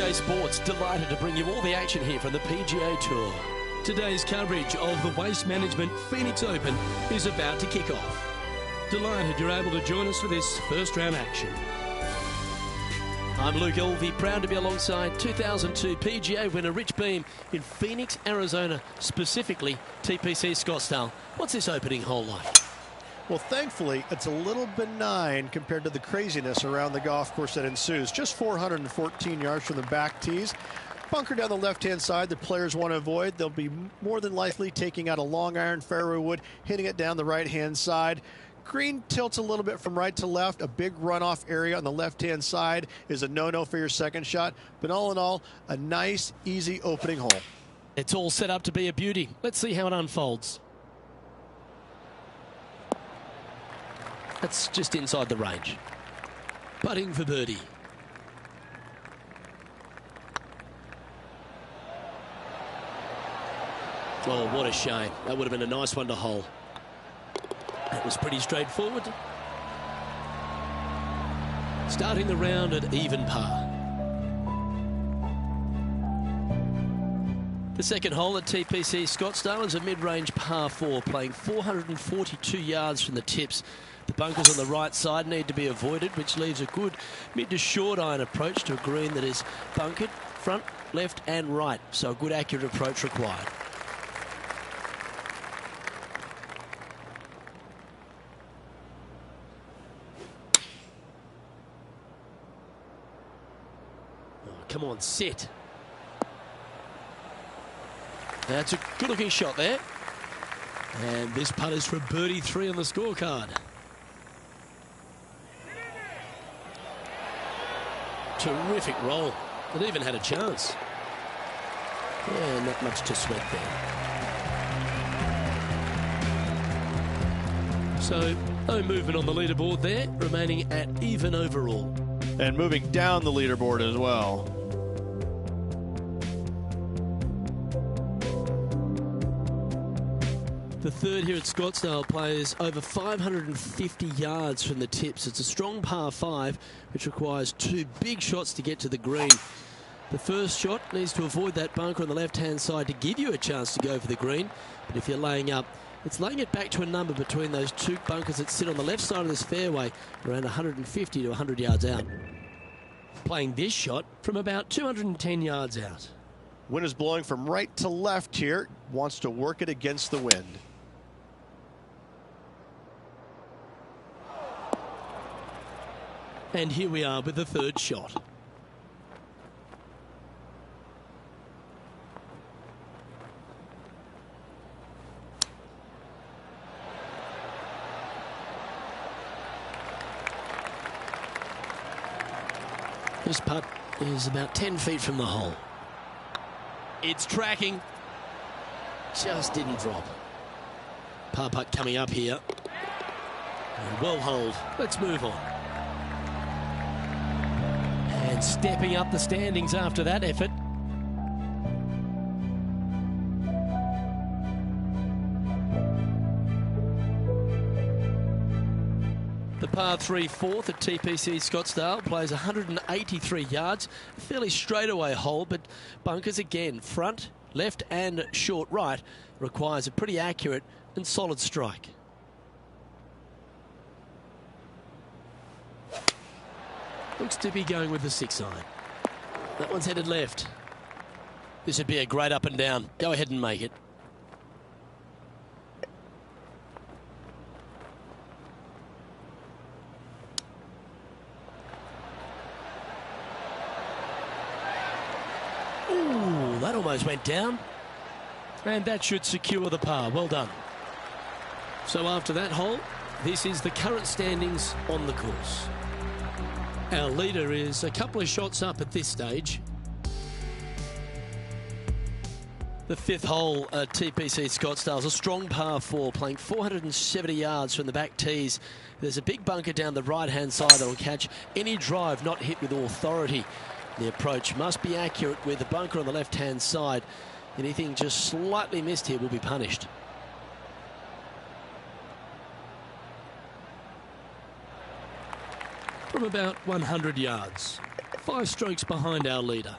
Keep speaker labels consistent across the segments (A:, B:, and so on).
A: PGA Sports, delighted to bring you all the action here from the PGA Tour. Today's coverage of the Waste Management Phoenix Open is about to kick off.
B: Delighted you're able to join us for this first round action.
A: I'm Luke Elvey, proud to be alongside 2002 PGA winner Rich Beem in Phoenix, Arizona, specifically TPC Scottsdale. What's this opening hole like?
C: Well, thankfully, it's a little benign compared to the craziness around the golf course that ensues. Just 414 yards from the back tees. Bunker down the left-hand side the players want to avoid. They'll be more than likely taking out a long iron fairway wood, hitting it down the right-hand side. Green tilts a little bit from right to left. A big runoff area on the left-hand side is a no-no for your second shot. But all in all, a nice, easy opening hole.
A: It's all set up to be a beauty. Let's see how it unfolds. That's just inside the range. Putting for birdie. Oh, what a shame. That would have been a nice one to hole. That was pretty straightforward. Starting the round at even par. The second hole at TPC Scottsdale is a mid-range par 4, playing 442 yards from the tips. The bunkers on the right side need to be avoided, which leaves a good mid to short iron approach to a green that is bunkered front, left and right. So a good accurate approach required. Oh, come on, sit. That's a good-looking shot there. And this putt is for birdie 3 on the scorecard. Terrific roll. It even had a chance. Yeah, not much to sweat there. So, no movement on the leaderboard there, remaining at even overall.
C: And moving down the leaderboard as well.
A: The third here at Scottsdale plays over 550 yards from the tips. It's a strong par 5, which requires 2 big shots to get to the green. The first shot needs to avoid that bunker on the left-hand side to give you a chance to go for the green. But if you're laying up, it's laying it back to a number between those 2 bunkers that sit on the left side of this fairway, around 150 to 100 yards out. Playing this shot from about 210 yards out.
C: Wind is blowing from right to left here. Wants to work it against the wind.
A: And here we are with the third shot. This putt is about 10 feet from the hole. It's tracking. Just didn't drop. Par putt coming up here. And well holed. Let's move on. And stepping up the standings after that effort. The par 3 fourth at TPC Scottsdale plays 183 yards. A fairly straightaway hole, but bunkers again, front, left and short right, requires a pretty accurate and solid strike. Looks to be going with the 6 iron. That one's headed left. This would be a great up and down. Go ahead and make it. Ooh, that almost went down. And that should secure the par. Well done. So after that hole, this is the current standings on the course. Our leader is a couple of shots up at this stage. The 5th hole at TPC Scottsdale is a strong par 4, playing 470 yards from the back tees. There's a big bunker down the right-hand side that will catch any drive not hit with authority. The approach must be accurate with the bunker on the left-hand side. Anything just slightly missed here will be punished. From about 100 yards, 5 strokes behind our leader.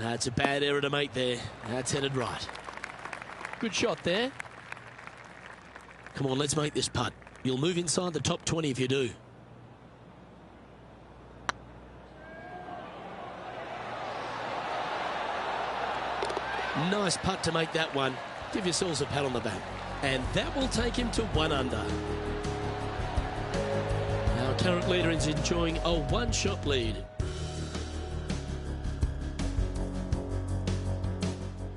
A: That's a bad error to make there. That's headed right. Good shot there. Come on, let's make this putt. You'll move inside the top 20 if you do. Nice putt to make that one. Give yourselves a pat on the back. And that will take him to 1 under. Our current leader is enjoying a one-shot lead.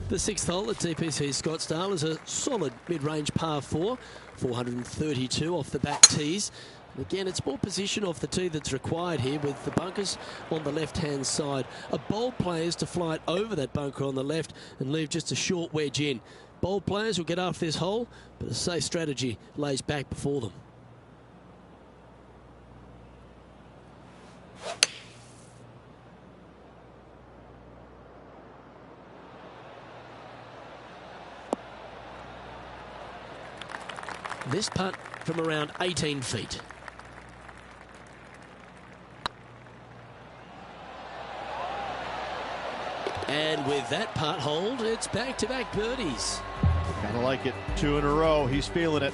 A: The 6th hole at TPC Scottsdale is a solid mid-range par 4, 432 off the back tees. And again, it's more position off the tee that's required here, with the bunkers on the left-hand side. A bold player is to fly it over that bunker on the left and leave just a short wedge in. Bold players will get after this hole, but a safe strategy lays back before them. This putt from around 18 feet. And with that putt hold, it's back-to-back birdies.
C: Kind of like it. 2 in a row. He's feeling it.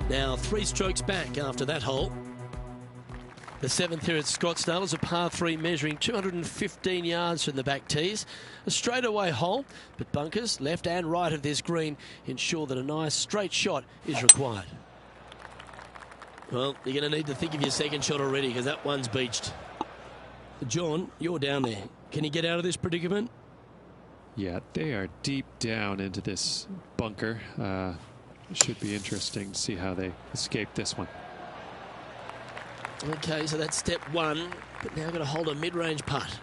A: Now 3 strokes back after that hole. The 7th here at Scottsdale is a par 3 measuring 215 yards from the back tees. A straightaway hole, but bunkers left and right of this green ensure that a nice straight shot is required. Well, you're going to need to think of your second shot already, because that one's beached. John, you're down there. Can you get out of this predicament?
D: Yeah, they are deep down into this bunker. Should be interesting to see how they escape this one.
A: Okay, so that's step 1, but now got to hold a mid-range putt.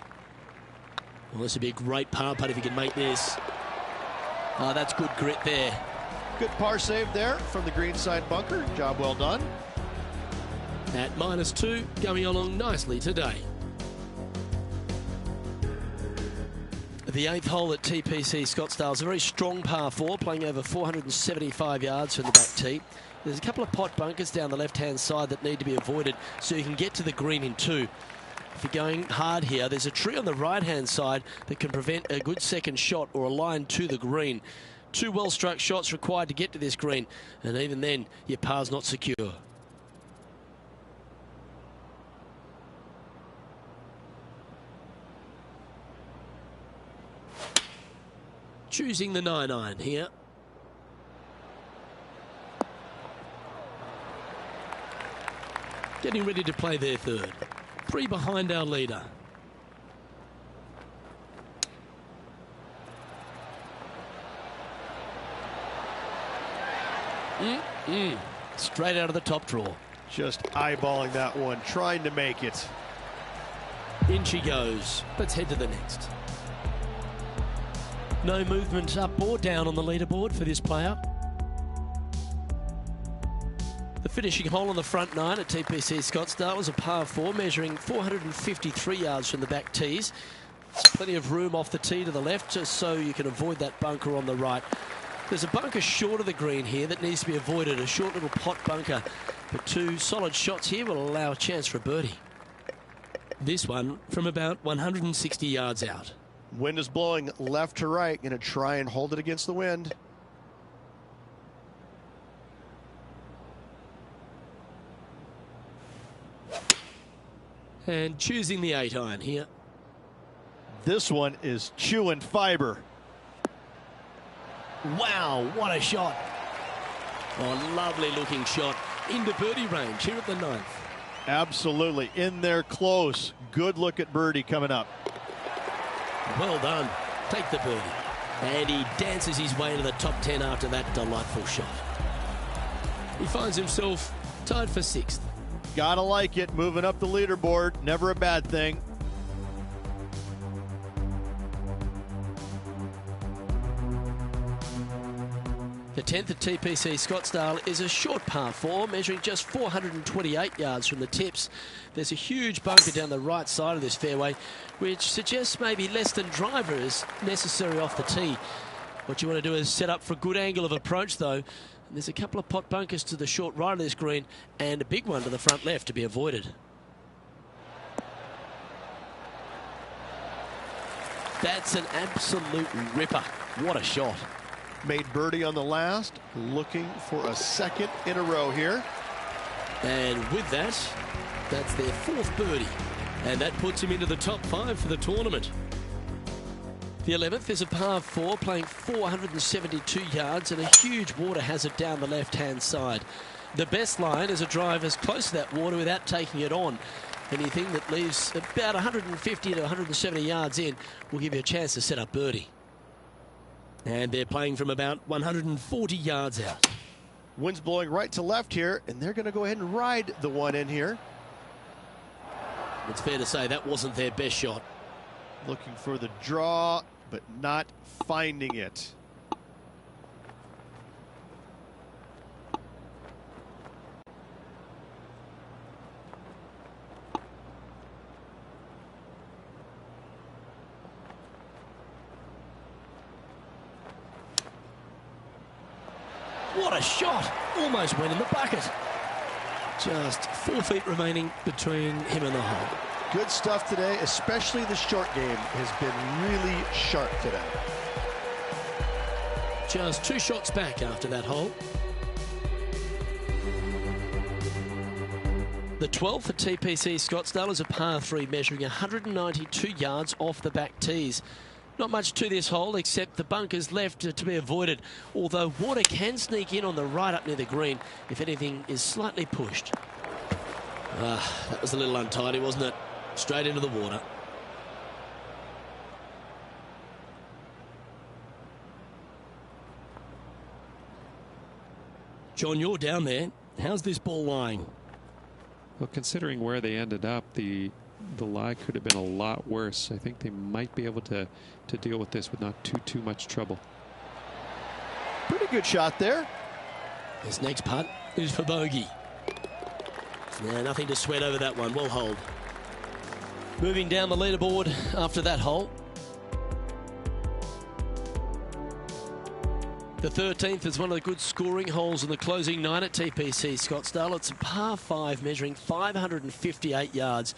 A: Well, this would be a great par putt if you can make this. Oh, that's good grit there.
C: Good par save there from the greenside bunker. Job well done.
A: At -2, going along nicely today. The 8th hole at TPC Scottsdale is a very strong par 4, playing over 475 yards from the back tee. There's a couple of pot bunkers down the left-hand side that need to be avoided so you can get to the green in 2. If you're going hard here, there's a tree on the right-hand side that can prevent a good second shot or a line to the green. 2 well-struck shots required to get to this green, and even then, your par's not secure. Choosing the 9-iron here. Getting ready to play their 3rd. 3 behind our leader. Straight out of the top draw.
C: Just eyeballing that one, trying to make it.
A: In she goes. Let's head to the next. No movement up or down on the leaderboard for this player. The finishing hole on the front 9 at TPC Scottsdale was a par 4 measuring 453 yards from the back tees. There's plenty of room off the tee to the left just so you can avoid that bunker on the right. There's a bunker short of the green here that needs to be avoided, a short little pot bunker. But 2 solid shots here will allow a chance for a birdie. This one from about 160 yards out.
C: Wind is blowing left to right. Going to try and hold it against the wind.
A: And choosing the 8-iron here.
C: This one is chewing fiber.
A: Wow, what a shot. Oh, lovely looking shot into birdie range here at the 9th.
C: Absolutely. In there close. Good look at birdie coming up.
A: Well done. Take the birdie. And he dances his way into the top 10 after that delightful shot. He finds himself tied for 6th.
C: Gotta like it. Moving up the leaderboard. Never a bad thing.
A: The 10th at TPC Scottsdale is a short par 4, measuring just 428 yards from the tips. There's a huge bunker down the right side of this fairway, which suggests maybe less than driver is necessary off the tee. What you want to do is set up for a good angle of approach, though. And there's a couple of pot bunkers to the short right of this green and a big one to the front left to be avoided. That's an absolute ripper. What a shot.
C: Made birdie on the last, looking for a second in a row here.
A: And with that, that's their 4th birdie. And that puts him into the top 5 for the tournament. The 11th is a par 4, playing 472 yards and a huge water hazard down the left-hand side. The best line is a drive as close to that water without taking it on. Anything that leaves about 150 to 170 yards in will give you a chance to set up birdie. And they're playing from about 140 yards out.
C: Wind's blowing right to left here, and they're going to go ahead and ride the one in here.
A: It's fair to say that wasn't their best shot.
C: Looking for the draw, but not finding it.
A: What a shot! Almost went in the bucket. Just 4 feet remaining between him and the hole.
C: Good stuff today, especially the short game has been really sharp today.
A: Just 2 shots back after that hole. The 12th at TPC Scottsdale is a par 3 measuring 192 yards off the back tees. Not much to this hole except the bunkers left to be avoided, although water can sneak in on the right up near the green if anything is slightly pushed. That was a little untidy, wasn't it? Straight into the water. John, you're down there. How's this ball lying?
D: Well, considering where they ended up, the lie could have been a lot worse. I think they might be able to deal with this with not too much trouble.
C: Pretty good shot there.
A: This next putt is for bogey. Yeah, nothing to sweat over that one. Well holed. Moving down the leaderboard after that hole. The 13th is one of the good scoring holes in the closing 9 at TPC Scottsdale. It's a par 5 measuring 558 yards.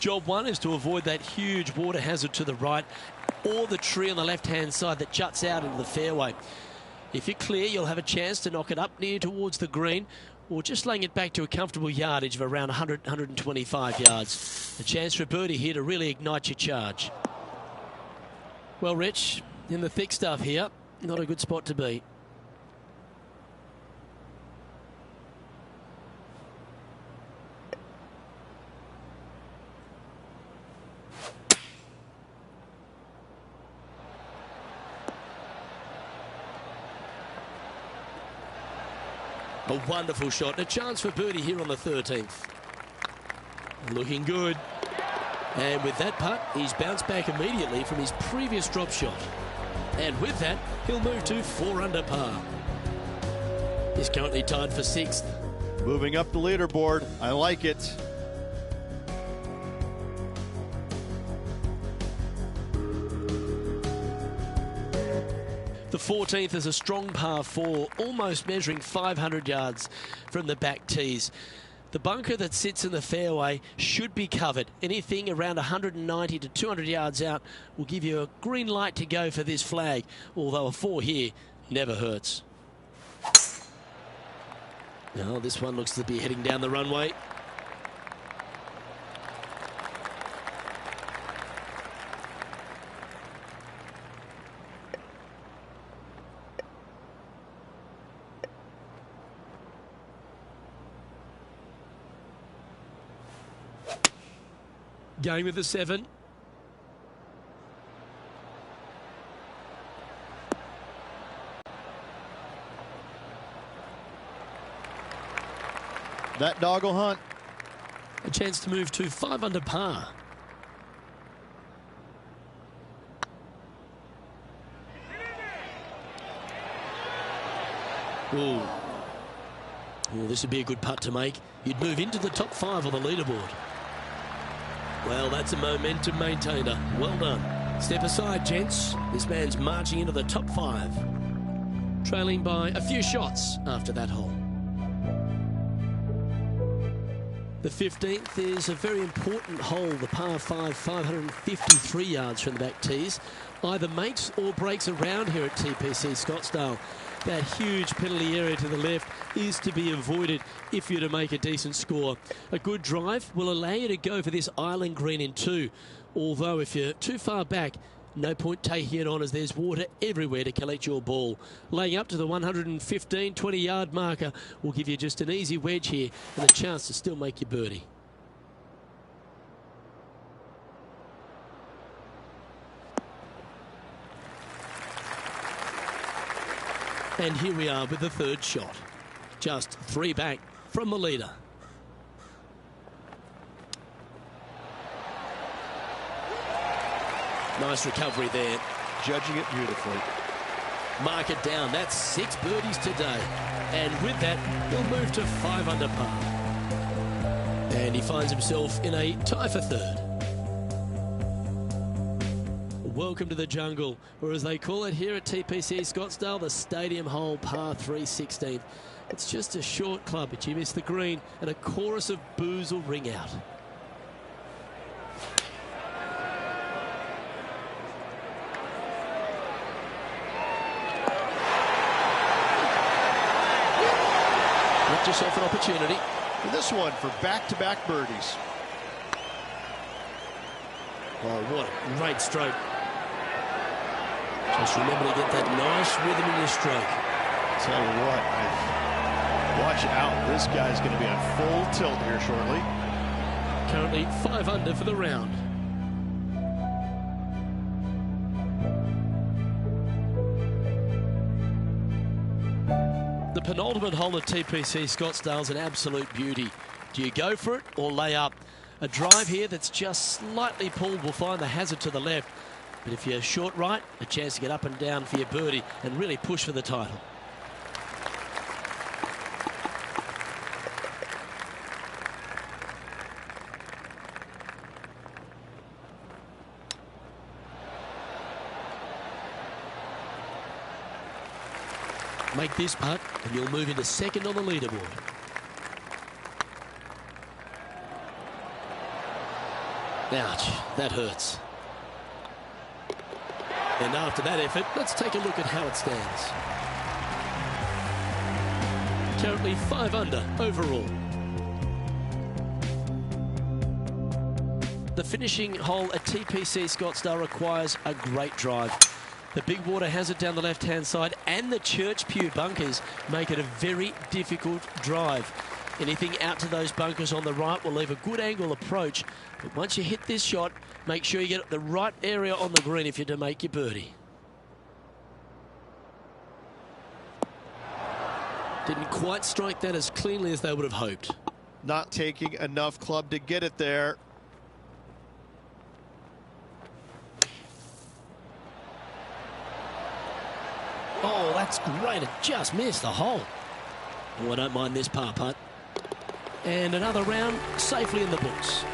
A: Job 1 is to avoid that huge water hazard to the right or the tree on the left-hand side that juts out into the fairway. If you're clear, you'll have a chance to knock it up near towards the green or just laying it back to a comfortable yardage of around 100, 125 yards. A chance for a birdie here to really ignite your charge. Well, Rich, in the thick stuff here, not a good spot to be. A wonderful shot. A chance for birdie here on the 13th. Looking good. And with that putt, he's bounced back immediately from his previous drop shot. And with that, he'll move to 4 under par. He's currently tied for 6th.
C: Moving up the leaderboard. I like it.
A: The 14th is a strong par 4, almost measuring 500 yards from the back tees. The bunker that sits in the fairway should be covered. Anything around 190 to 200 yards out will give you a green light to go for this flag, although a 4 here never hurts. Now this one looks to be heading down the runway. Going with the 7.
C: That dog will hunt.
A: A chance to move to 5 under par. Ooh. Well, this would be a good putt to make. You'd move into the top 5 on the leaderboard. Well, that's a momentum maintainer. Well done. Step aside, gents. This man's marching into the top 5. Trailing by a few shots after that hole. The 15th is a very important hole, the par 5, 553 yards from the back tees. Either makes or breaks around here at TPC Scottsdale. That huge penalty area to the left is to be avoided if you're to make a decent score. A good drive will allow you to go for this island green in 2. Although if you're too far back, no point taking it on as there's water everywhere to collect your ball. Laying up to the 115, 20-yard marker will give you just an easy wedge here and a chance to still make your birdie. And here we are with the third shot. Just 3 back from the leader. Nice recovery there.
C: Judging it beautifully.
A: Mark it down. That's 6 birdies today. And with that, he'll move to 5 under par. And he finds himself in a tie for third. Welcome to the jungle, or as they call it here at TPC Scottsdale, the stadium hole par 3 16th. It's just a short club, but you miss the green, and a chorus of boos will ring out. Got yourself an opportunity.
C: And this one for back-to-back birdies.
A: Oh, what a great stroke. Just remember to get that nice rhythm in your stroke.
C: Tell you what, watch out. This guy's going to be on full tilt here shortly.
A: Currently 5 under for the round. The penultimate hole at TPC Scottsdale is an absolute beauty. Do you go for it or lay up? A drive here that's just slightly pulled will find the hazard to the left. But if you're short right, a chance to get up and down for your birdie and really push for the title. Make this putt and you'll move into second on the leaderboard. Ouch, that hurts. And after that effort, let's take a look at how it stands. Currently 5 under overall. The finishing hole at TPC Scottsdale requires a great drive. The big water hazard down the left-hand side and the Church Pew bunkers make it a very difficult drive. Anything out to those bunkers on the right will leave a good angle approach. But once you hit this shot, make sure you get the right area on the green if you're to make your birdie. Didn't quite strike that as cleanly as they would have hoped.
C: Not taking enough club to get it there.
A: Oh, that's great. It just missed the hole. Oh, I don't mind this par putt. And another round safely in the books.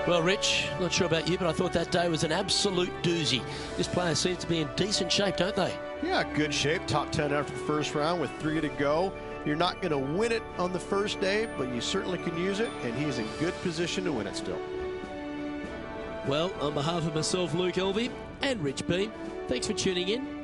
A: Well, Rich, not sure about you, but I thought that day was an absolute doozy. This player seems to be in decent shape, don't they?
C: Yeah, good shape. Top 10 after the first round with 3 to go. You're not going to win it on the first day, but you certainly can use it, and he's in good position to win it still.
A: Well, on behalf of myself, Luke Elvey, and Rich Beam, thanks for tuning in.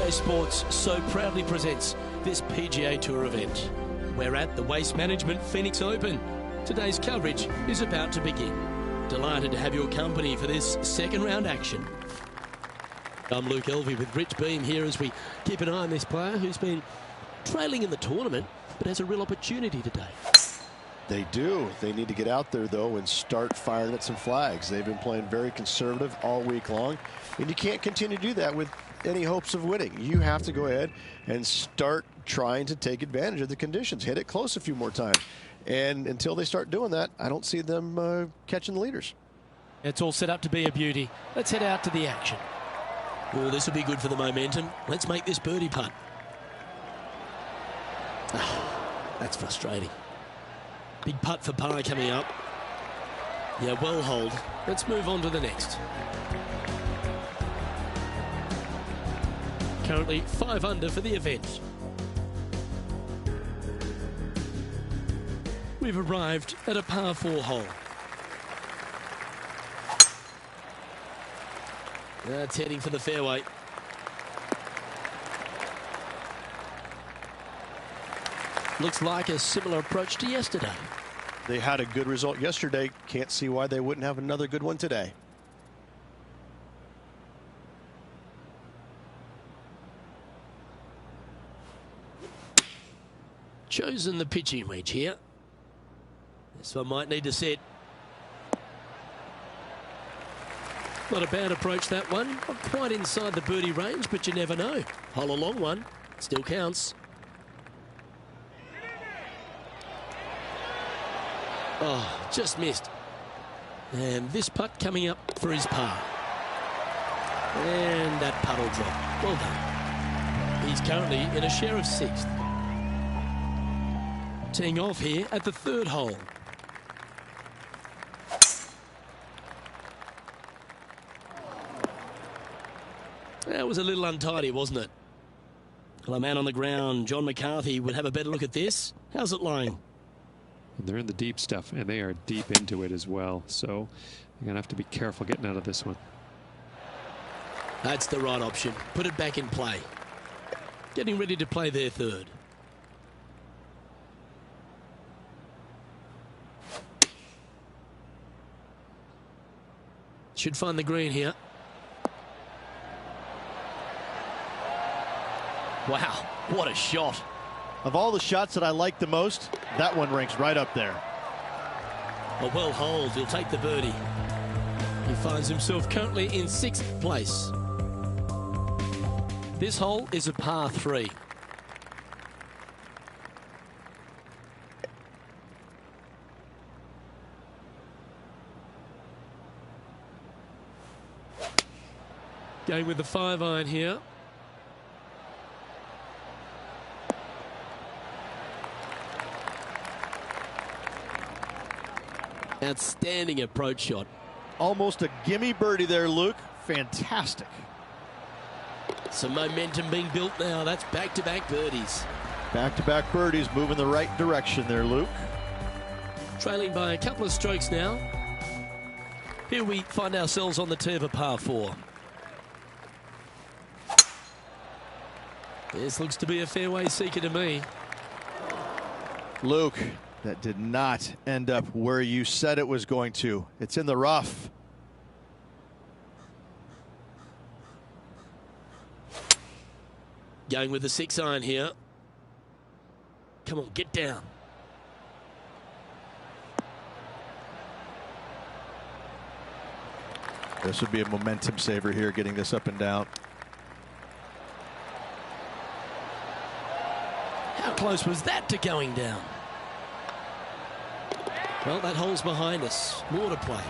B: PGA Sports so proudly presents this PGA Tour event. We're at the Waste Management Phoenix Open. Today's coverage is about to begin. Delighted to have your company for this second round action. I'm Luke Elvey with Rich Beam here as we keep an eye on this player who's been trailing in the tournament but has a real opportunity today.
C: They do. They need to get out there, though, and start firing at some flags. They've been playing very conservative all week long, and you can't continue to do that with any hopes of winning. You have to go ahead and start trying to take advantage of the conditions. Hit it close a few more times. And until they start doing that, I don't see them catching the leaders.
B: It's all set up to be a beauty. Let's head out to the action.
A: Oh, this will be good for the momentum. Let's make this birdie putt. That's frustrating. Big putt for par coming up. Yeah, well hold.
B: Let's move on to the next. Currently 5 under for the event. We've arrived at a par 4 hole.
A: That's heading for the fairway. Looks like a similar approach to yesterday.
C: They had a good result yesterday. Can't see why they wouldn't have another good one today.
A: Chosen the pitching wedge here. This one might need to set.
B: Not a bad approach, that one. Not quite inside the birdie range, but you never know.
A: Hole a long one. Still counts. Oh, just missed.
B: And this putt coming up for his par. And that putt will drop. Well done. He's currently in a share of 6th. Teeing off here at the 3rd hole.
A: That was a little untidy, wasn't it? Well, a man on the ground, John McCarthy, would have a better look at this. How's it lying?
D: They're in the deep stuff, and they are deep into it as well. So you're going to have to be careful getting out of this one.
A: That's the right option. Put it back in play. Getting ready to play their 3rd. Should find the green here. Wow, what a shot.
E: Of all the shots that I like the most, that one ranks right up there.
A: A well hold, he'll take the birdie.
B: He finds himself currently in 6th place. This hole is a par 3. Going with the 5-iron here.
A: Outstanding approach shot.
E: Almost a gimme birdie there, Luke. Fantastic.
A: Some momentum being built now. That's back-to-back birdies.
E: Back-to-back birdies, moving the right direction there, Luke.
B: Trailing by a couple of strokes now.
A: Here we find ourselves on the tee of a par 4.
B: This looks to be a fairway seeker to me.
E: Luke, that did not end up where you said it was going to. It's in the rough.
A: Going with the 6-iron here. Come on, get down.
E: This would be a momentum saver here, getting this up and down.
A: How close was that to going down?
B: Well, that hole's behind us. More to play.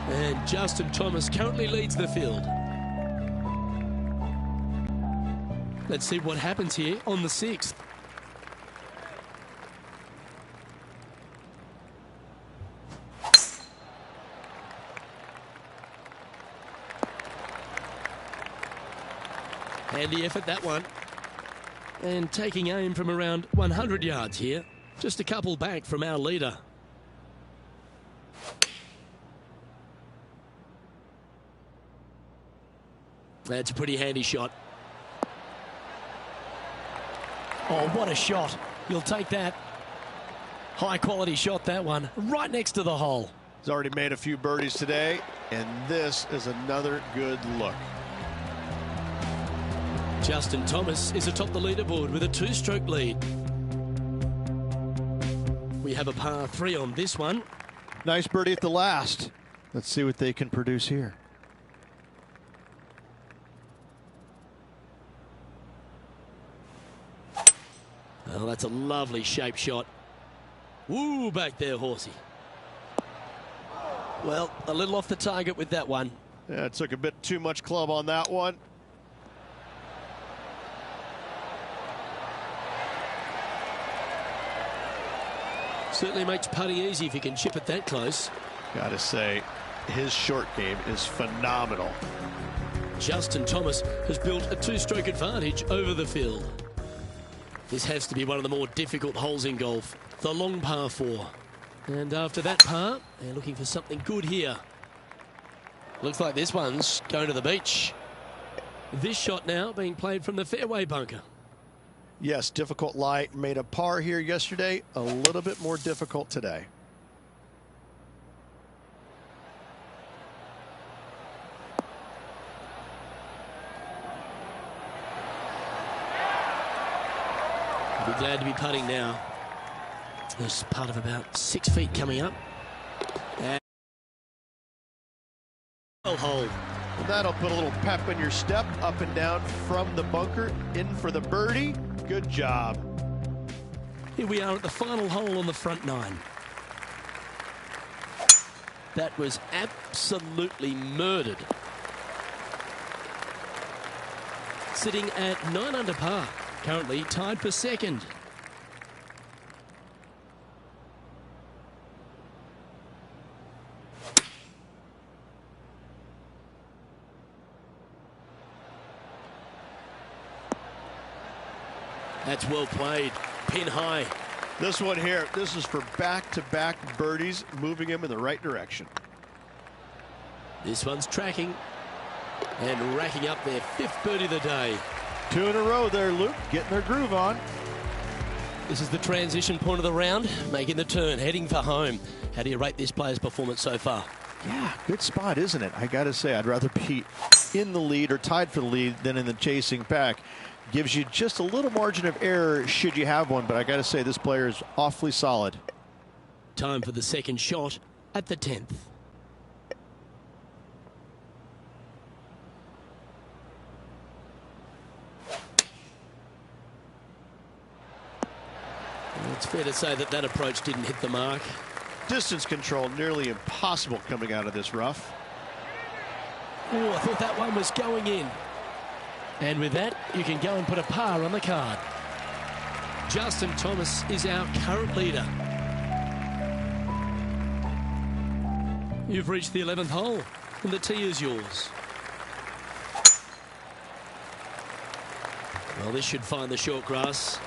B: And Justin Thomas currently leads the field. Let's see what happens here on the 6th. Handy effort, that one. And taking aim from around 100 yards here. Just a couple back from our leader.
A: That's a pretty handy shot.
B: Oh, what a shot. You'll take that. High quality shot, that one. Right next to the hole.
C: He's already made a few birdies today, and this is another good look.
B: Justin Thomas is atop the leaderboard with a 2-stroke lead. We have a par 3 on this one.
E: Nice birdie at the last. Let's see what they can produce here.
B: Oh, that's a lovely shape shot. Woo, back there, horsey. Well, a little off the target with that one.
C: Yeah, it took a bit too much club on that one.
B: Certainly makes putting easy if you can chip it that close.
C: Gotta say, his short game is phenomenal.
B: Justin Thomas has built a 2-stroke advantage over the field. This has to be one of the more difficult holes in golf, the long par 4. And after that par, they're looking for something good here. Looks like this one's going to the beach. This shot now being played from the fairway bunker.
C: Yes, difficult lie. Made a par here yesterday, a little bit more difficult today.
B: Be glad to be putting now. There's part of about 6 feet coming up. And hole.
C: And that'll put a little pep in your step, up and down from the bunker, in for the birdie. Good job.
B: Here we are at the final hole on the front 9. That was absolutely murdered. Sitting at 9 under par, currently tied for second. That's well played. Pin high.
C: This one here, this is for back-to-back birdies, moving him in the right direction.
B: This one's tracking and racking up their 5th birdie of the day.
E: 2 in a row there, Luke, getting their groove on.
B: This is the transition point of the round, making the turn, heading for home. How do you rate this player's performance so far?
E: Yeah, good spot, isn't it? I got to say, I'd rather be in the lead or tied for the lead than in the chasing pack. Gives you just a little margin of error should you have one, but I got to say this player is awfully solid.
B: Time for the second shot at the 10th. It's fair to say that that approach didn't hit the mark.
C: Distance control nearly impossible coming out of this rough.
B: Oh, I thought that one was going in. And with that, you can go and put a par on the card. Justin Thomas is our current leader. You've reached the 11th hole, and the tee is yours. Well, this should find the short grass.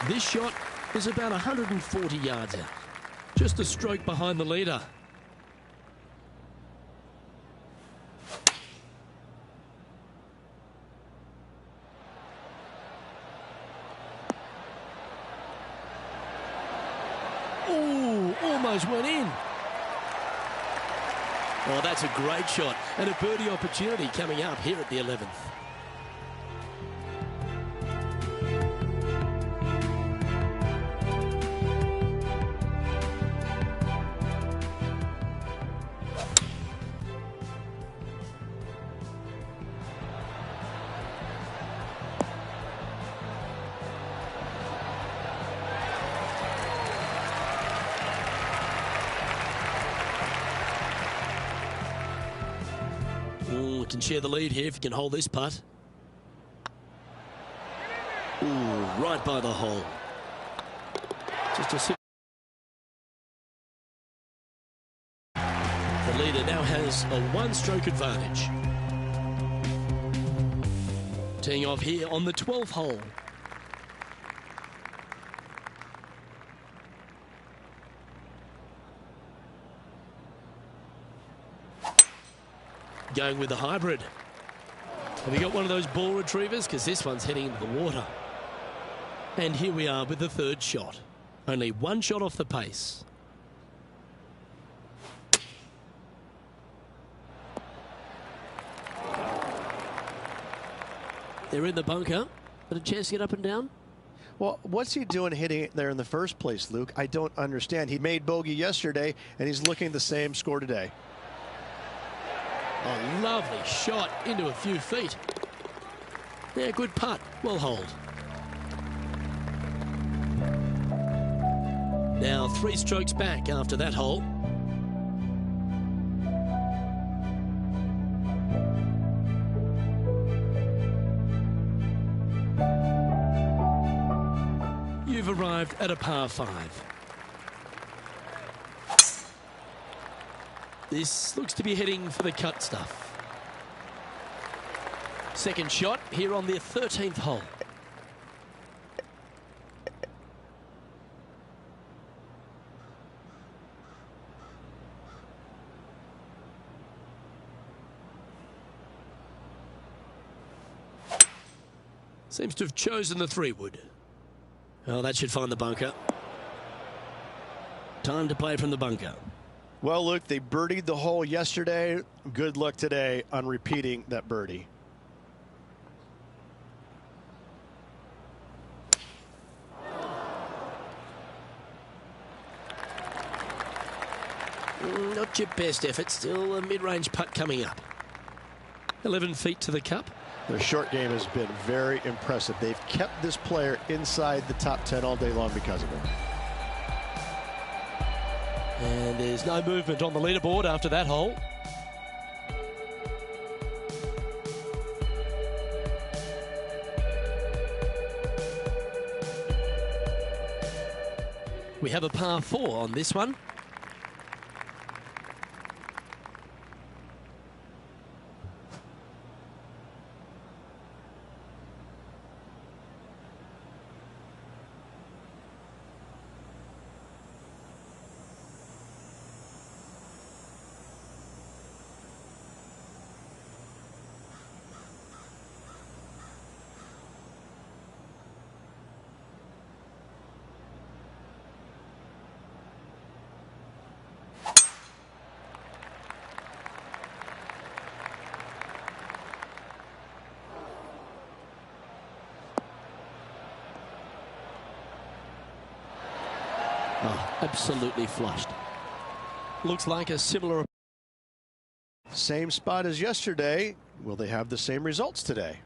B: This shot is about 140 yards out. Just a stroke behind the leader. Ooh, almost went in. Oh, that's a great shot and a birdie opportunity coming up here at the 11th. Can share the lead here if you can hold this putt. Ooh, right by the hole. Just a The leader now has a 1-stroke advantage. Teeing off here on the 12th hole. Going with the hybrid. Have you got one of those ball retrievers? Because this one's heading into the water. And here we are with the third shot. Only one shot off the pace. They're in the bunker. Got a chance to get up and down?
C: Well, what's he doing hitting it there in the first place, Luke? I don't understand. He made bogey yesterday, and he's looking at the same score today.
B: A lovely shot into a few feet. Yeah, good putt. Well hold. Now 3 strokes back after that hole. You've arrived at a par 5. This looks to be heading for the cut stuff. Second shot here on the 13th hole. Seems to have chosen the 3-wood. Oh, that should find the bunker. Time to play from the bunker.
C: Well, Luke, they birdied the hole yesterday. Good luck today on repeating that birdie.
B: Not your best effort. Still a mid-range putt coming up. 11 feet to the cup.
C: Their short game has been very impressive. They've kept this player inside the top 10 all day long because of it.
B: And there's no movement on the leaderboard after that hole. We have a par 4 on this one. Oh, absolutely flushed. Looks like a similar...
C: Same spot as yesterday. Will they have the same results today?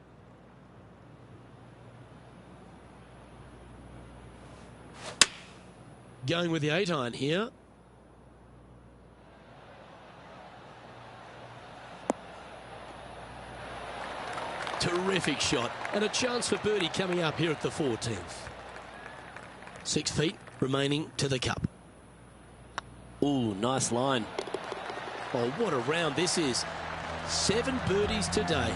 B: Going with the 8-iron here. Terrific shot. And a chance for birdie coming up here at the 14th. 6 feet remaining to the cup. Ooh, nice line. Oh, what a round this is. 7 birdies today.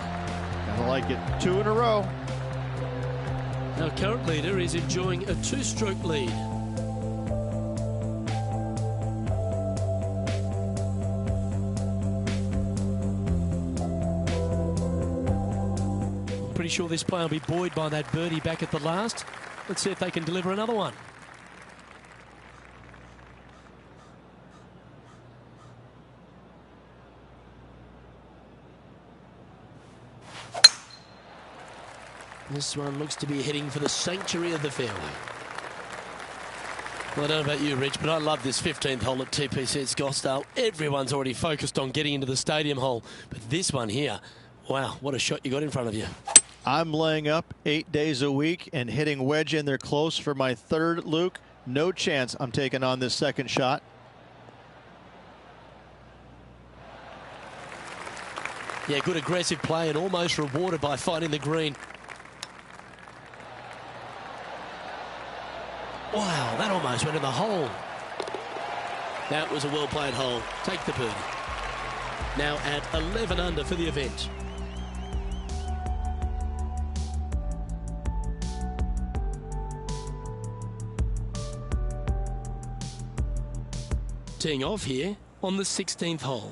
C: Gotta like it. 2 in a row.
B: Our current leader is enjoying a 2-stroke lead. I'm pretty sure this player will be buoyed by that birdie back at the last. Let's see if they can deliver another one. This one looks to be heading for the sanctuary of the fairway. Well, I don't know about you, Rich, but I love this 15th hole at TPC at Scottsdale. Everyone's already focused on getting into the stadium hole. But this one here, wow, what a shot you got in front of you.
E: I'm laying up 8 days a week and hitting wedge in there close for my 3rd, Luke. No chance I'm taking on this 2nd shot.
B: Yeah, good aggressive play and almost rewarded by finding the green. Wow, that almost went in the hole. That was a well-played hole. Take the birdie. Now at 11 under for the event. Teeing off here on the 16th hole.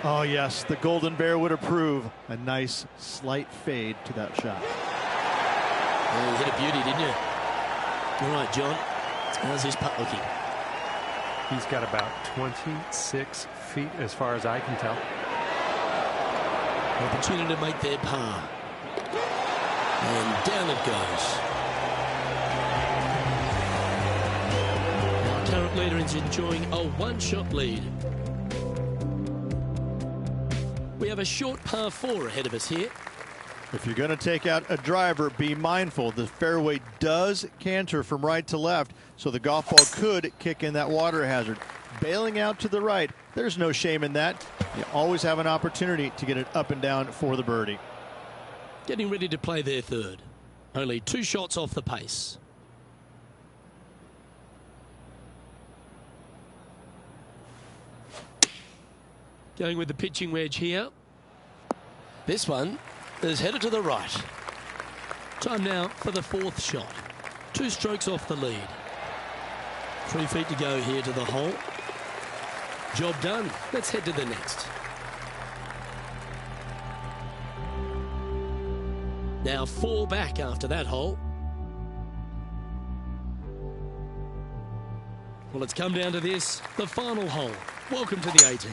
E: Oh, yes, the Golden Bear would approve. A nice slight fade to that shot.
A: Oh, you hit a beauty, didn't you? All right, John. How's his putt looking?
F: He's got about 26 feet as far as I can tell.
A: Opportunity to make their par. And down it goes. Our current leader is enjoying a one-shot lead. We have a short par 4 ahead of us here.
E: If you're going to take out a driver, be mindful. The fairway does canter from right to left, so the golf ball could kick in that water hazard. Bailing out to the right, there's no shame in that. You always have an opportunity to get it up and down for the birdie.
A: Getting ready to play their third. Only 2 shots off the pace. Going with the pitching wedge here. This one is headed to the right. Time now for the 4th shot. 2 strokes off the lead. 3 feet to go here to the hole. Job done. Let's head to the next. Now 4 back after that hole. Well, it's come down to this, the final hole. Welcome to the 18.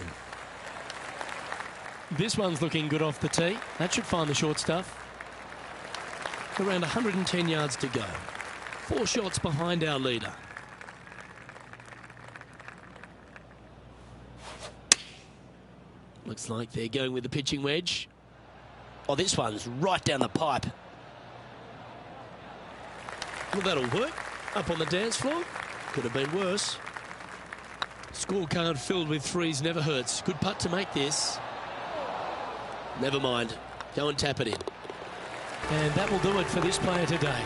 A: This one's looking good off the tee. That should find the short stuff. Around 110 yards to go. 4 shots behind our leader. Looks like they're going with the pitching wedge. Oh, this one's right down the pipe. Well, that'll work. Up on the dance floor. Could have been worse. Scorecard filled with 3s never hurts. Good putt to make this. Never mind. Go and tap it in. And that will do it for this player today.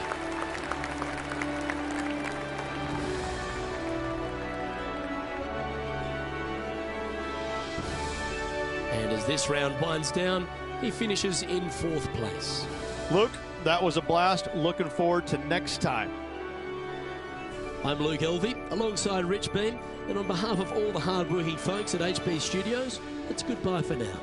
A: And as this round winds down, he finishes in 4th place.
E: Luke, that was a blast. Looking forward to next time.
A: I'm Luke Elvey, alongside Rich Beam, and on behalf of all the hard-working folks at HB Studios, it's goodbye for now.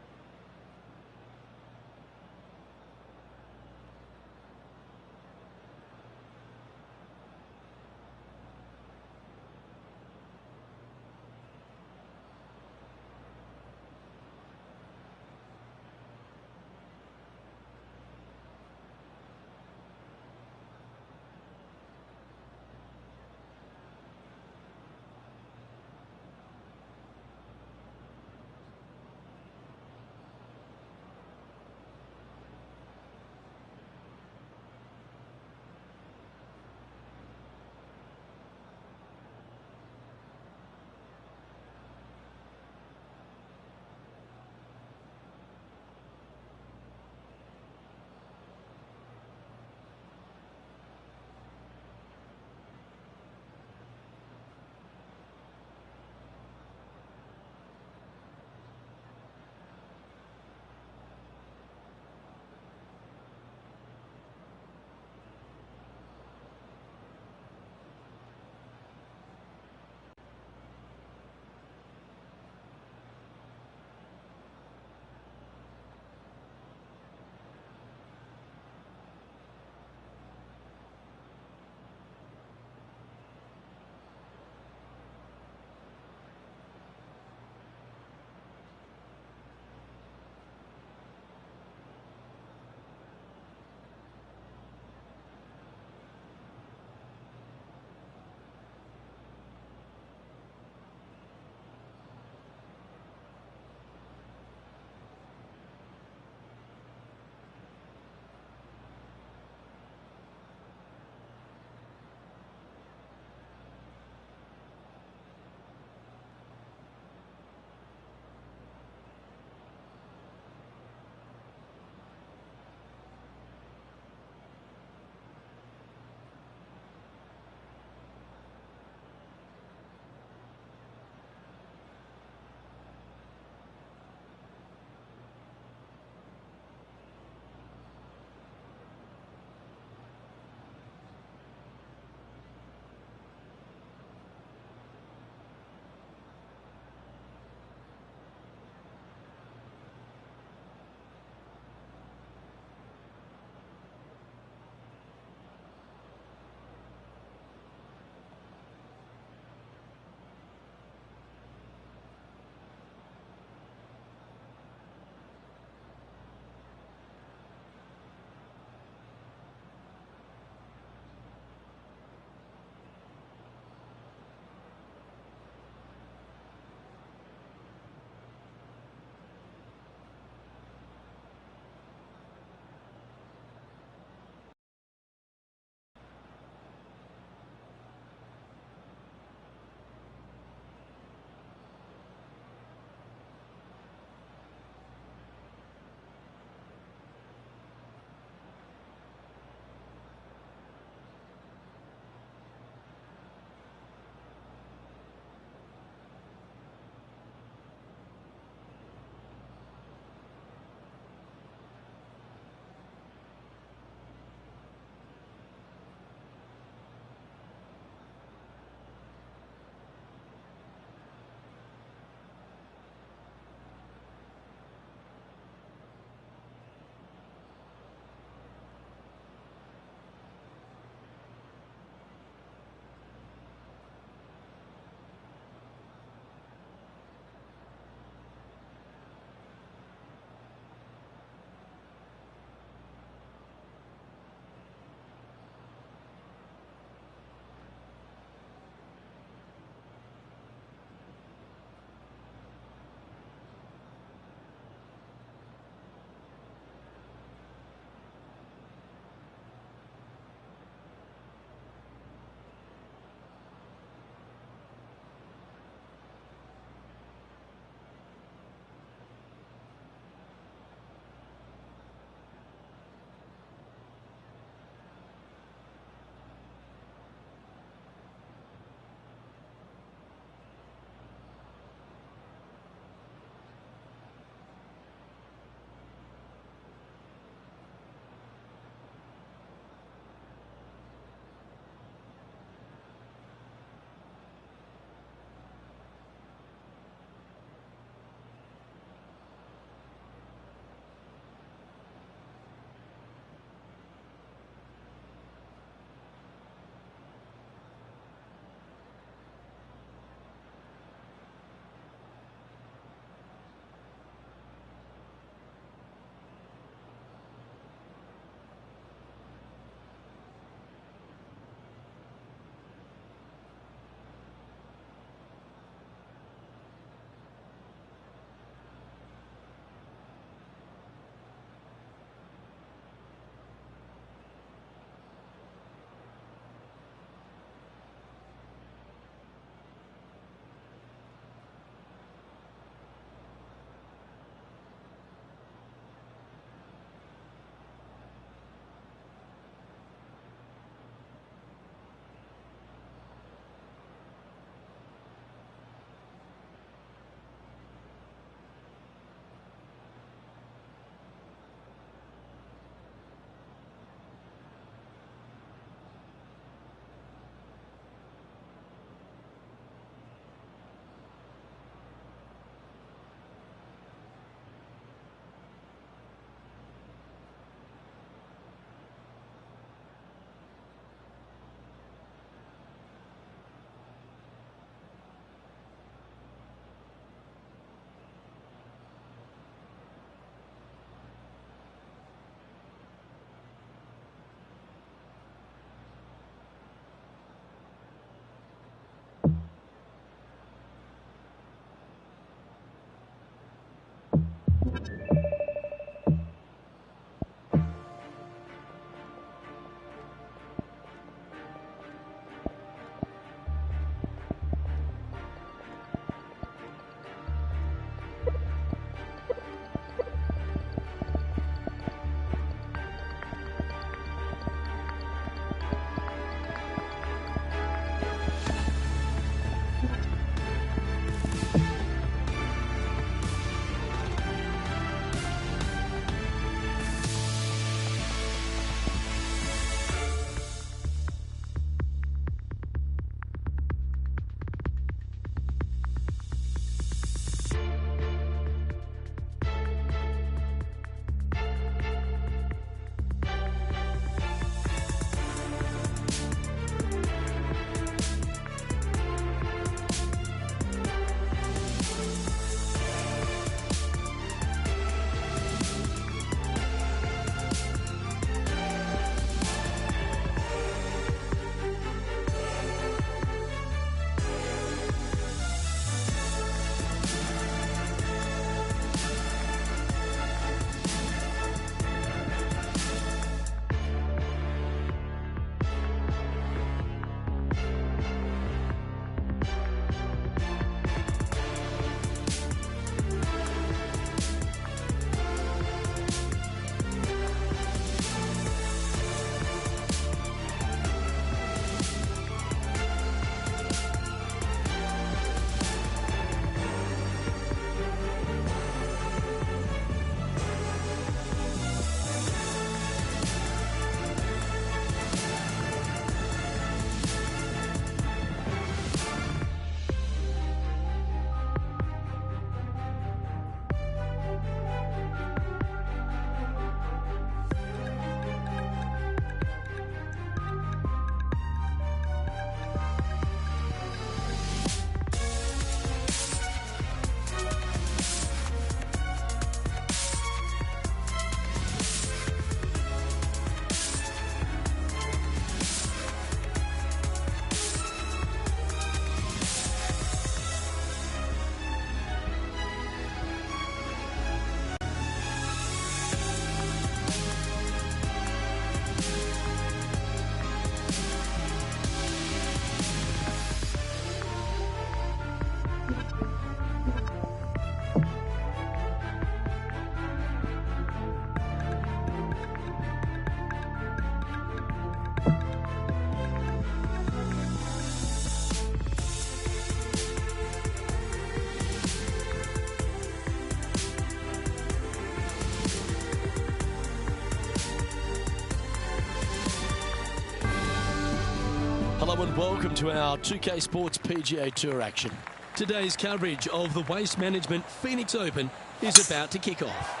B: Hello and welcome to our 2K Sports PGA Tour action. Today's coverage of the Waste Management Phoenix Open is about to kick off.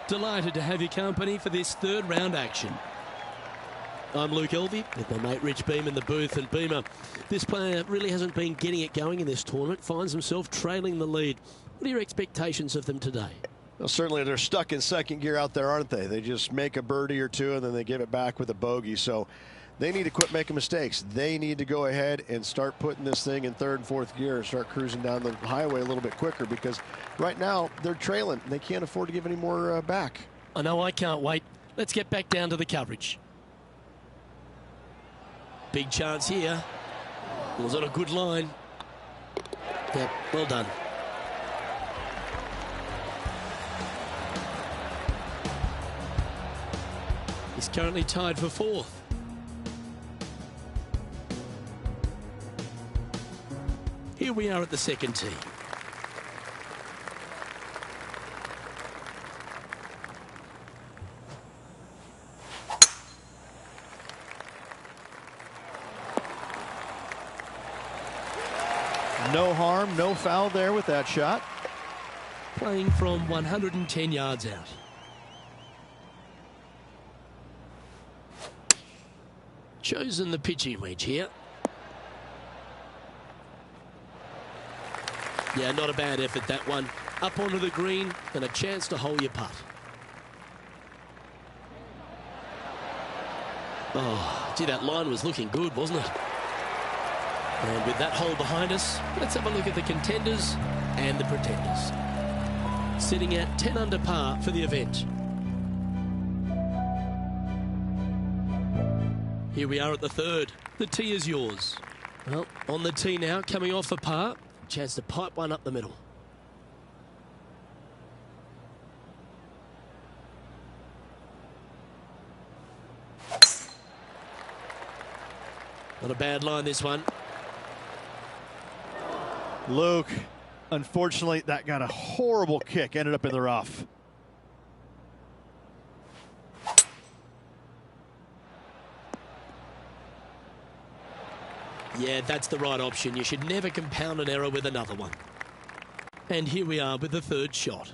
B: Delighted to have your company for this third round action. I'm Luke Elvey with my mate Rich Beam in the booth. And Beamer, this player really hasn't been getting it going in this tournament, finds himself trailing the lead. What are your expectations of them today?
C: Well, certainly they're stuck in second gear out there, aren't they? They just make a birdie or two and then they give it back with a bogey. So they need to quit making mistakes. They need to go ahead and start putting this thing in third and fourth gear and start cruising down the highway a little bit quicker, because right now they're trailing. They can't afford to give any more back.
B: I know, I can't wait. Let's get back down to the coverage. Big chance here. Was on a good line. Yep, well done. He's currently tied for fourth. Here we are at the second tee.
E: No harm, no foul there with that shot.
B: Playing from 110 yards out. Chosen the pitching wedge here. Yeah, not a bad effort, that one. Up onto the green and a chance to hole your putt. Oh, gee, that line was looking good, wasn't it? And with that hole behind us, let's have a look at the contenders and the pretenders. sitting at 10 under par for the event. Here we are at the third. The tee is yours. Well, on the tee now, coming off a par. Chance to pipe one up the middle. Not a bad line, this one.
E: Luke, unfortunately, that got a horrible kick. Ended up in the rough.
B: Yeah, that's the right option. You should never compound an error with another one. And here we are with the third shot.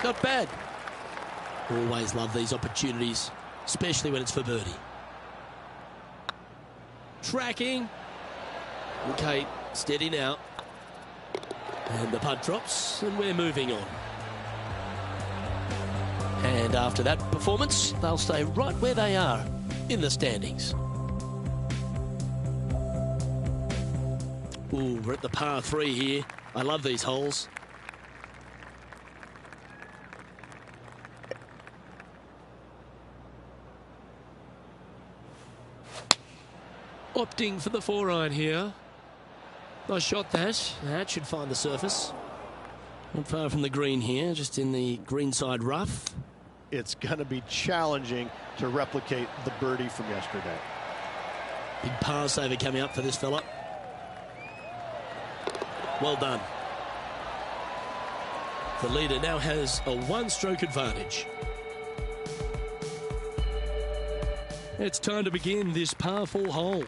B: Not bad. Always love these opportunities, especially when it's for birdie. Tracking. Okay, steady now. And the putt drops, and we're moving on. And after that performance, they'll stay right where they are in the standings. Ooh, we're at the par 3 here. I love these holes. Opting for the 4-iron here. Nice shot that. That should find the surface. Not far from the green here, just in the greenside rough.
C: It's going to be challenging to replicate the birdie from yesterday.
B: Big par saver coming up for this fella. Well done. The leader now has a one-stroke advantage. It's time to begin this par 4 hole.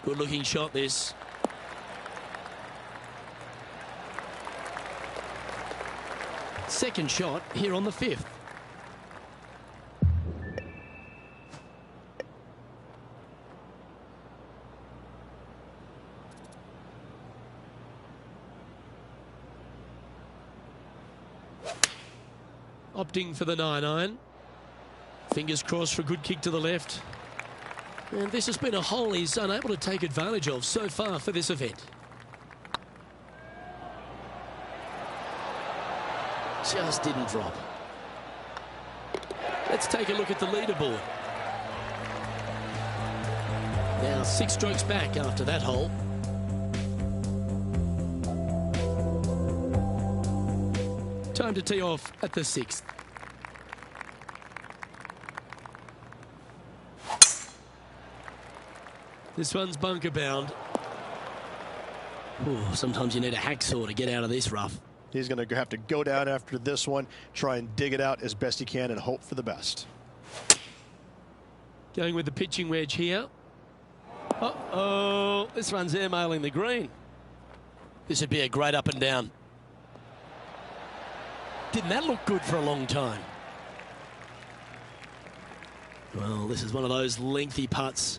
B: Good looking shot this. Second shot here on the 5th. Opting for the 9-iron. Fingers crossed for a good kick to the left. And this has been a hole he's unable to take advantage of so far for this event. Just didn't drop. Let's take a look at the leaderboard. Now 6 strokes back after that hole. Time to tee off at the 6th. This one's bunker bound. Ooh, sometimes you need a hacksaw to get out of this rough.
C: He's going to have to go down after this one, try and dig it out as best he can and hope for the best.
B: Going with the pitching wedge here. Uh-oh, this one's airmailing the green. This would be a great up and down. Didn't that look good for a long time? Well, this is one of those lengthy putts.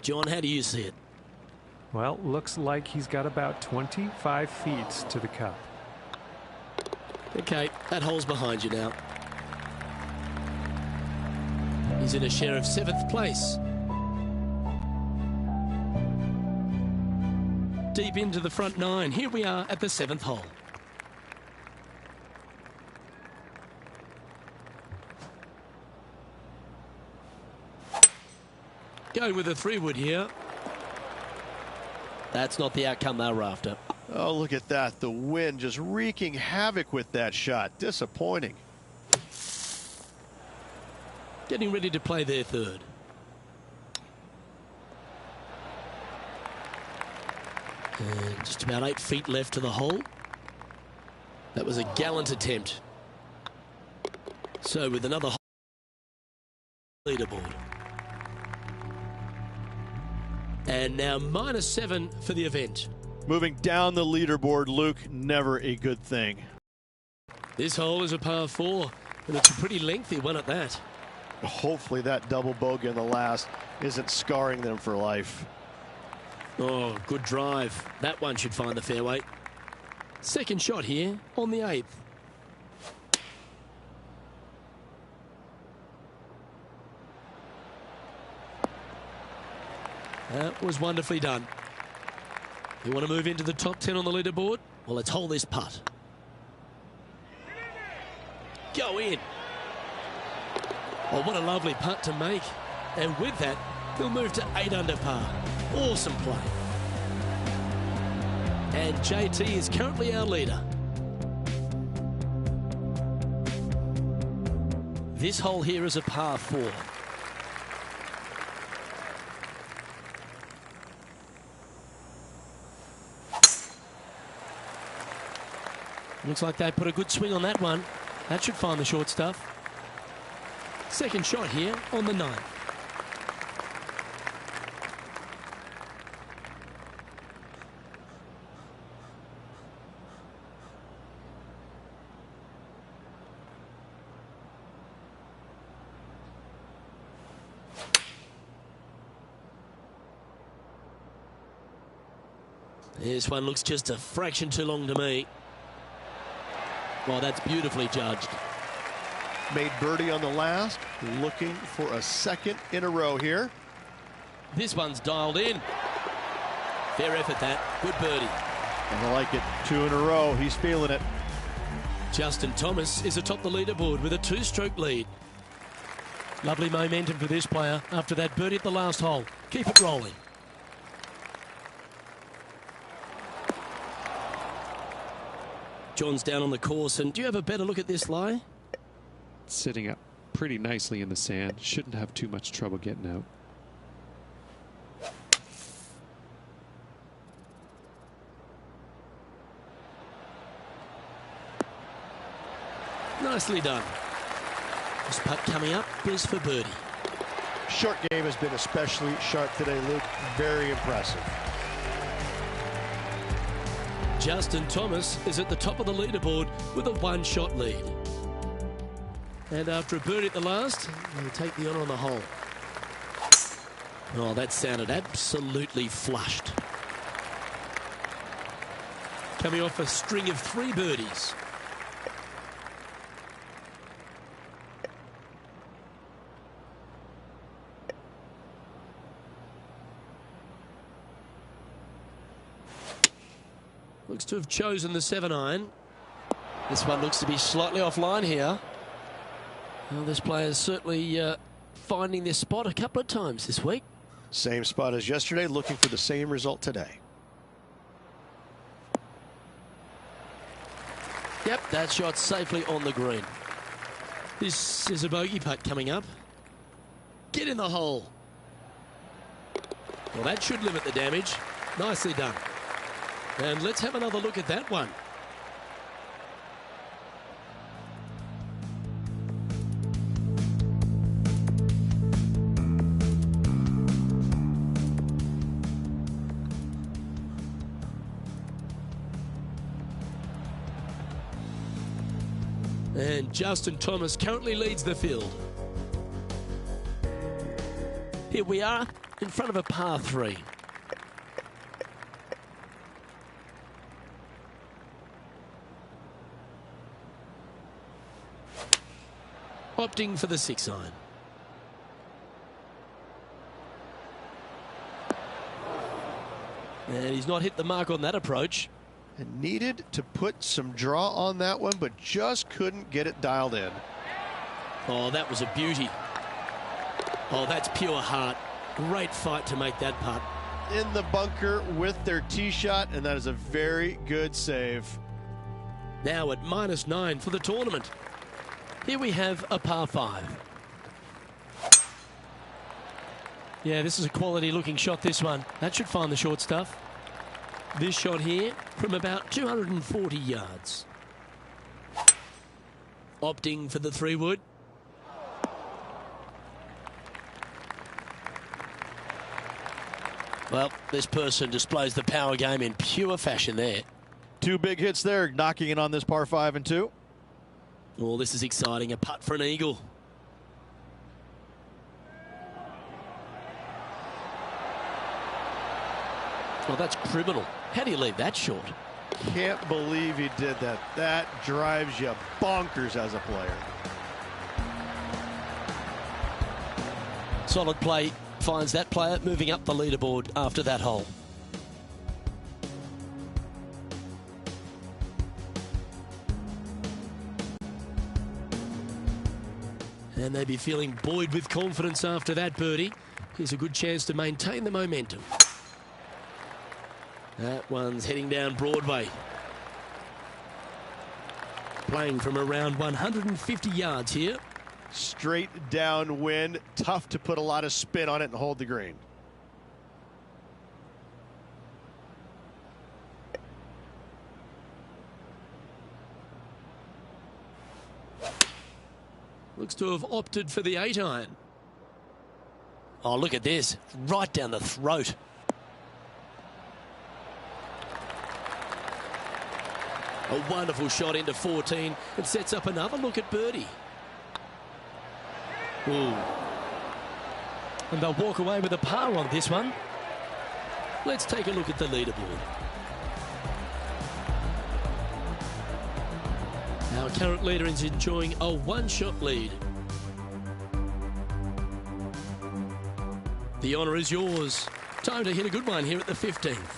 B: John, how do you see it?
F: Well, looks like he's got about 25 feet to the cup.
B: Okay, that hole's behind you now. He's in a share of 7th place. Deep into the front 9. Here we are at the 7th hole. Going with a 3-wood here. That's not the outcome they were after.
C: Oh, look at that. The wind just wreaking havoc with that shot. Disappointing.
B: Getting ready to play their 3rd. And just about 8 feet left to the hole. That was a gallant attempt. So with another leaderboard. And now -7 for the event.
E: Moving down the leaderboard, Luke, never a good thing.
B: This hole is a par 4, and it's a pretty lengthy one at that.
C: Hopefully that double bogey in the last isn't scarring them for life.
B: Oh, good drive. That one should find the fairway. Second shot here on the 8th. That was wonderfully done. You want to move into the top 10 on the leaderboard? Well, let's hold this putt. Go in. Oh, what a lovely putt to make. And with that, he'll move to 8 under par. Awesome play. And JT is currently our leader. This hole here is a par 4. Looks like they put a good swing on that one. That should find the short stuff. Second shot here on the 9th. This one looks just a fraction too long to me. Well, that's beautifully judged.
C: Made birdie on the last, looking for a second in a row here.
B: This one's dialed in. Fair effort, that. Good birdie.
C: And I like it. 2 in a row. He's feeling it.
B: Justin Thomas is atop the leaderboard with a 2-stroke lead. Lovely momentum for this player after that birdie at the last hole. Keep it rolling. John's down on the course, and do you have a better look at this lie?
D: Sitting up pretty nicely in the sand. Shouldn't have too much trouble getting out.
B: Nicely done. This putt coming up is for birdie.
C: Short game has been especially sharp today, Luke. Very impressive.
B: Justin Thomas is at the top of the leaderboard with a 1-shot lead. And after a birdie at the last, he'll take the honour on the hole. Oh, that sounded absolutely flushed. Coming off a string of 3 birdies. Looks to have chosen the 7-iron. This one looks to be slightly offline here. Well, this player is certainly finding this spot a couple of times this week.
C: Same spot as yesterday, looking for the same result today.
B: Yep, that shot safely on the green. This is a bogey putt coming up. Get in the hole. Well, that should limit the damage. Nicely done. And let's have another look at that one. And Justin Thomas currently leads the field. Here we are in front of a par 3. Opting for the 6-iron. And he's not hit the mark on that approach.
C: And needed to put some draw on that one, but just couldn't get it dialed in.
B: Oh, that was a beauty. Oh, that's pure heart. Great fight to make that putt.
C: In the bunker with their tee shot, and that is a very good save.
B: Now at -9 for the tournament. Here we have a par 5. Yeah, this is a quality looking shot, this one. That should find the short stuff. This shot here from about 240 yards. Opting for the 3-wood. Well, this person displays the power game in pure fashion there.
E: 2 big hits there, knocking it on this par 5 and 2.
B: Oh, this is exciting. A putt for an eagle. Well, that's criminal. How do you leave that short?
C: Can't believe he did that. That drives you bonkers as a player.
B: Solid play finds that player moving up the leaderboard after that hole. And they'd be feeling buoyed with confidence after that birdie. Here's a good chance to maintain the momentum. That one's heading down Broadway. Playing from around 150 yards here.
C: Straight downwind, tough to put a lot of spin on it and hold the green.
B: Looks to have opted for the 8-iron. Oh, look at this. Right down the throat. A wonderful shot into 14. It sets up another look at birdie. Ooh. And they'll walk away with a par on this one. Let's take a look at the leaderboard. Our current leader is enjoying a one-shot lead. The honour is yours. Time to hit a good one here at the 15th.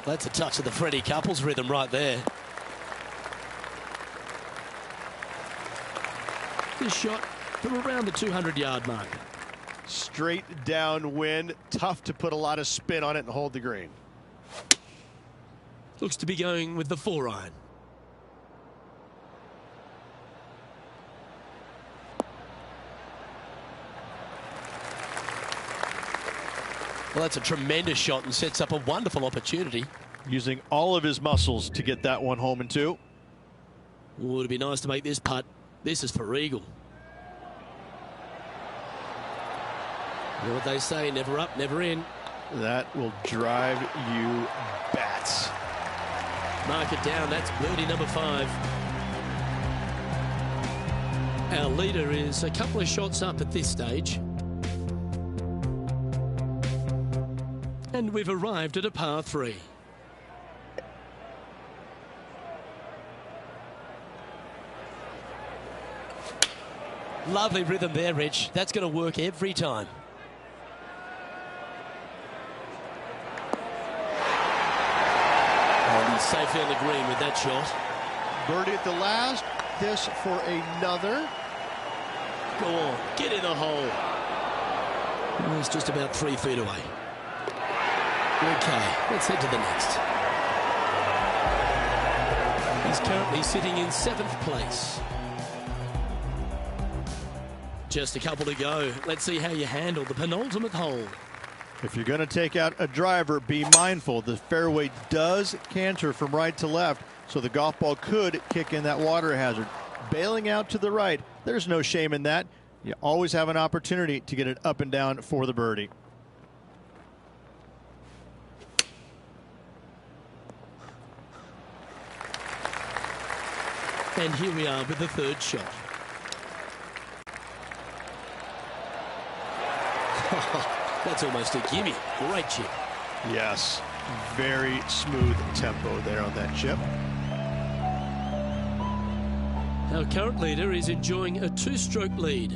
B: That's a touch of the Freddie Couples rhythm right there. This shot from around the 200-yard mark.
C: Straight downwind, tough to put a lot of spin on it and hold the green.
B: Looks to be going with the 4-iron. Well, that's a tremendous shot and sets up a wonderful opportunity.
E: Using all of his muscles to get that one home in two.
B: Ooh, it'd be nice to make this putt. This is for eagle. You know what they say, never up, never in.
C: That will drive you bats.
B: Mark it down, that's birdie number 5. Our leader is a couple of shots up at this stage. And we've arrived at a par 3. Lovely rhythm there, Rich. That's going to work every time. And he's safely on the green with that shot.
C: Birdie at the last. This for another.
B: Go on, get in the hole. Well, he's just about 3 feet away. Okay, let's head to the next. He's currently sitting in 7th place. Just a couple to go. Let's see how you handle the penultimate hole.
E: If you're going to take out a driver, be mindful. The fairway does canter from right to left, so the golf ball could kick in that water hazard. Bailing out to the right, there's no shame in that. You always have an opportunity to get it up and down for the birdie.
B: And here we are with the 3rd shot. That's almost a gimme. Great chip.
C: Yes, very smooth tempo there on that chip.
B: Our current leader is enjoying a 2-stroke lead.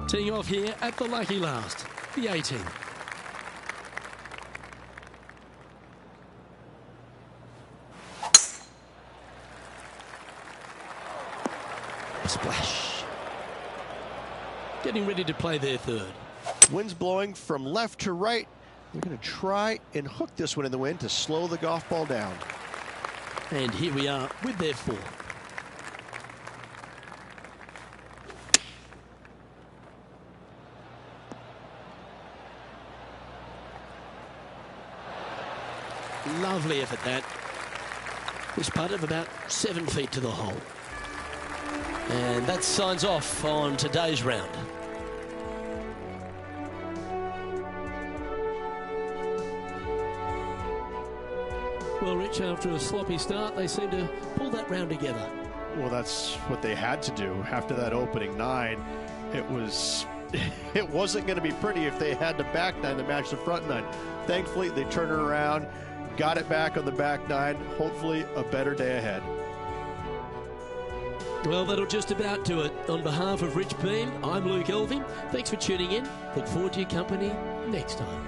B: Teeing off here at the lucky last, the 18th. Splash. Getting ready to play their 3rd.
C: Wind's blowing from left to right. They're going to try and hook this one in the wind to slow the golf ball down.
B: And here we are with their 4th. Lovely effort that. This putt of about 7 feet to the hole. And that signs off on today's round. Well, Rich, after a sloppy start, they seem to pull that round together.
C: Well, that's what they had to do after that opening 9. It wasn't going to be pretty if they had the back 9 to match the front 9. Thankfully, they turned it around, got it back on the back 9. Hopefully, a better day ahead.
A: Well, that'll just about do it. On behalf of Rich Beam, I'm Luke Elving. Thanks for tuning in. Look forward to your company next time.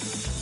C: Bye.